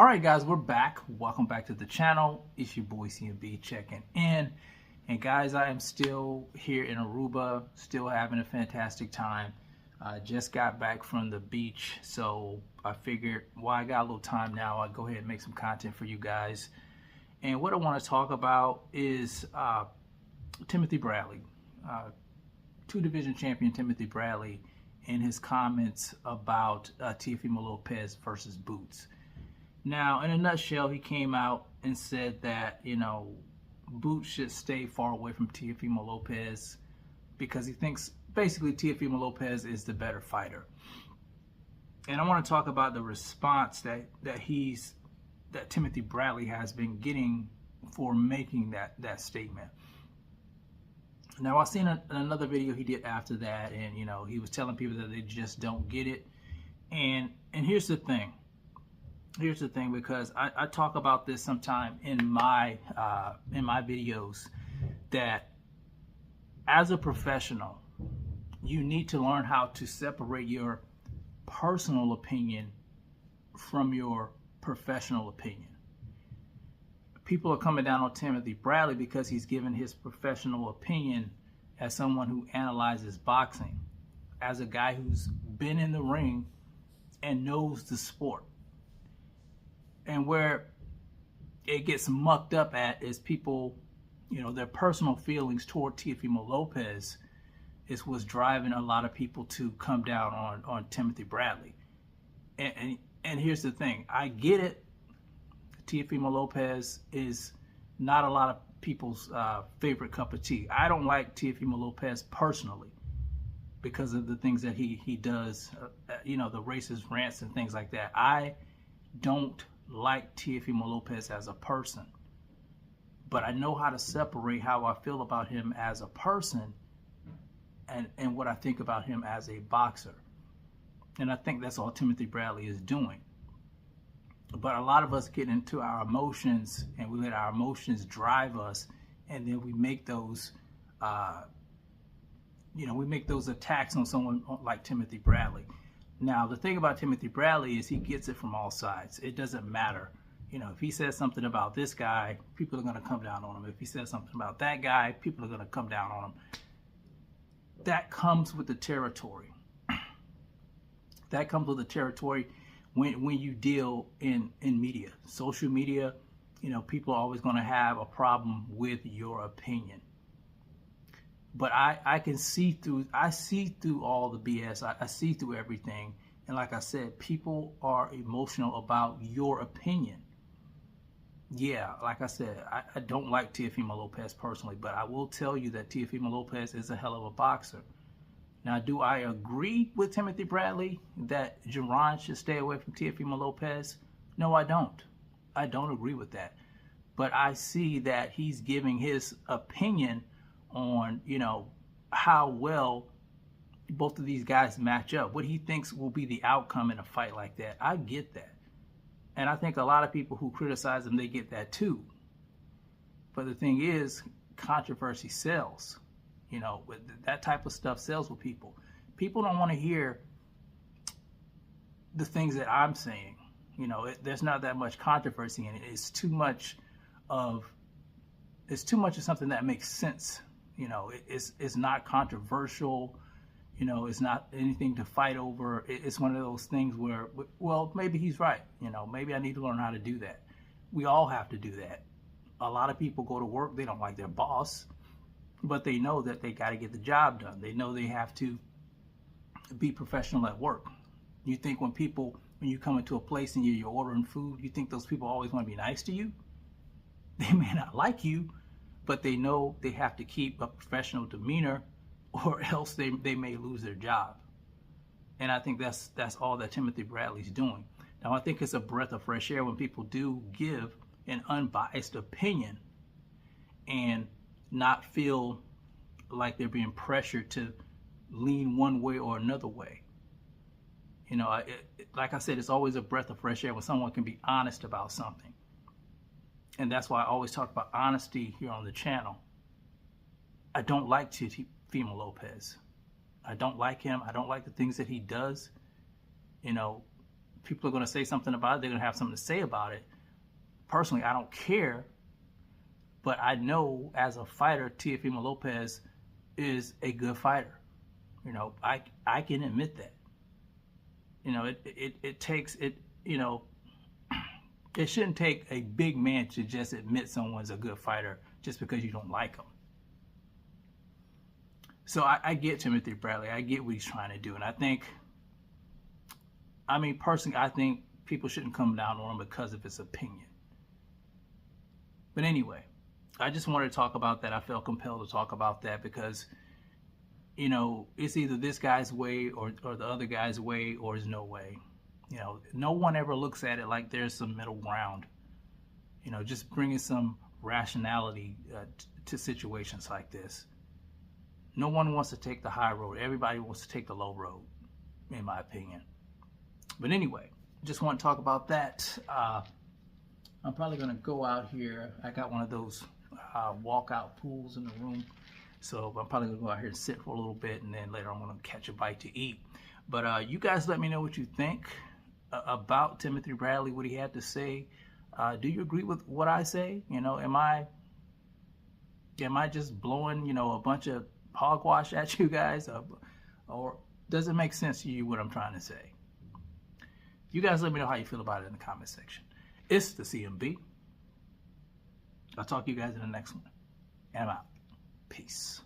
Alright guys, we're back. Welcome back to the channel. It's your boy CMB checking in. And guys, I am still here in Aruba, still having a fantastic time. Just got back from the beach, so I figured while I got a little time now, I'll go ahead and make some content for you guys. And what I want to talk about is Timothy Bradley, two-division champion Timothy Bradley, and his comments about Teofimo Lopez versus Boots. Now, in a nutshell, he came out and said that, Boots should stay far away from Teofimo Lopez because he thinks basically Teofimo Lopez is the better fighter. And I want to talk about the response that Timothy Bradley has been getting for making that statement. Now, I've seen another video he did after that, and he was telling people that they just don't get it. And here's the thing. Here's the thing, because I talk about this sometime in my videos, that as a professional, you need to learn how to separate your personal opinion from your professional opinion. People are coming down on Timothy Bradley because he's given his professional opinion as someone who analyzes boxing, as a guy who's been in the ring and knows the sport. And where it gets mucked up at is people, their personal feelings toward Teofimo Lopez is what's driving a lot of people to come down on Timothy Bradley. And here's the thing. I get it. Teofimo Lopez is not a lot of people's favorite cup of tea. I don't like Teofimo Lopez personally because of the things that he does, the racist rants and things like that. I don't like Teofimo Lopez as a person, but I know how to separate how I feel about him as a person and what I think about him as a boxer. And I think that's all Timothy Bradley is doing. But a lot of us get into our emotions and we let our emotions drive us, and then we make those attacks on someone like Timothy Bradley. Now, the thing about Timothy Bradley is he gets it from all sides. It doesn't matter. If he says something about this guy, people are going to come down on him. If he says something about that guy, people are going to come down on him. That comes with the territory. That comes with the territory when you deal in media. Social media, people are always going to have a problem with your opinion. But I see through all the BS. I see through everything. And like I said, people are emotional about your opinion. Yeah, like I said, I don't like Teofimo Lopez personally, but I will tell you that Teofimo Lopez is a hell of a boxer. Now, do I agree with Timothy Bradley that Jerron should stay away from Teofimo Lopez? No, I don't. I don't agree with that. But I see that he's giving his opinion on, how well both of these guys match up, what he thinks will be the outcome in a fight like that. I get that. And I think a lot of people who criticize him, they get that too. But the thing is, controversy sells. That type of stuff sells with people. People don't want to hear the things that I'm saying. There's not that much controversy in it. It's too much of something that makes sense. It's not controversial. It's not anything to fight over. It's one of those things where, well, maybe he's right. Maybe I need to learn how to do that. We all have to do that. A lot of people go to work, they don't like their boss, but they know that they got to get the job done. They know they have to be professional at work. You think when you come into a place and you're ordering food, you think those people always want to be nice to you? They may not like you, but they know they have to keep a professional demeanor or else they may lose their job. And I think that's all that Timothy Bradley's doing. Now, I think it's a breath of fresh air when people do give an unbiased opinion and not feel like they're being pressured to lean one way or another way. Like I said, it's always a breath of fresh air when someone can be honest about something. And that's why I always talk about honesty here on the channel. I don't like Teofimo Lopez. I don't like him. I don't like the things that he does. people are going to say something about it. They're going to have something to say about it. Personally, I don't care. But I know as a fighter, Teofimo Lopez is a good fighter. You know, I can admit that. You know, it takes it. You know, it shouldn't take a big man to just admit someone's a good fighter just because you don't like them. So I get Timothy Bradley. I get what he's trying to do. And I think, I mean, personally, I think people shouldn't come down on him because of his opinion. But anyway, I just wanted to talk about that. I felt compelled to talk about that because, you know, it's either this guy's way or the other guy's way, or there's no way. You know, no one ever looks at it like there's some middle ground. You know, just bringing some rationality to situations like this. No one wants to take the high road. Everybody wants to take the low road, in my opinion. But anyway, just want to talk about that. I'm probably going to go out here. I got one of those walkout pools in the room. So I'm probably going to go out here and sit for a little bit, and then later I'm going to catch a bite to eat. But you guys let me know what you think about Timothy Bradley, what he had to say. Do you agree with what I say? You know, am I just blowing, you know, a bunch of hogwash at you guys? Or does it make sense to you what I'm trying to say? You guys let me know how you feel about it in the comment section. It's the CMB. I'll talk to you guys in the next one. And I'm out. Peace.